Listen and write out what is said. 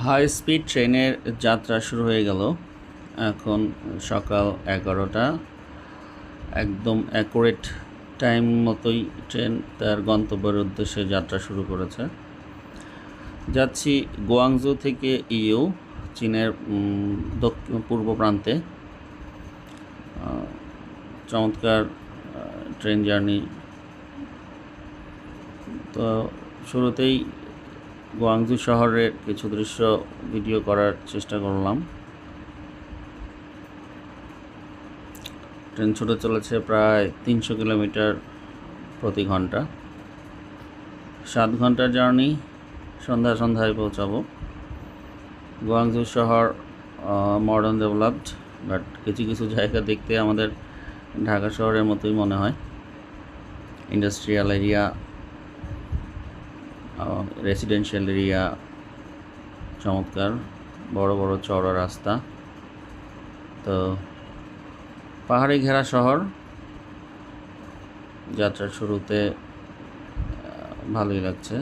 High speed ট্রেনের যাত্রা শুরু হয়ে গেল। এখন সকাল 11টা, একদম অ্যাকুরেট টাইম মতোই ট্রেন তার গন্তব্যের উদ্দেশ্যে যাত্রা শুরু করেছে। যাচ্ছি গোয়াংজু থেকে ইউ, চীনের পূর্ব প্রান্তে। চমৎকার ট্রেন জার্নি। তো শুরুতেই গোয়াংজু শহরের কিছু দৃশ্য ভিডিও করার চেষ্টা করলাম। ট্রেন ছুটে চলেছে প্রায় 300 কিলোমিটার প্রতি ঘন্টা। 7 ঘন্টার জার্নি। সন্ধ্যায় পৌঁছাবো। গোয়াংজু শহর মডার্ন ডেভেলপড, বাট কিছু কিছু জায়গা দেখতে আমাদের ঢাকা শহরের মতোই মনে হয়। ইন্ডাস্ট্রিয়াল এরিয়া, রেসিডেন্সিয়াল এরিয়া, চমৎকার বড় বড় চওড়া রাস্তা। তো পাহাড়ি ঘেরা শহর। যাত্রার শুরুতে ভালোই লাগছে।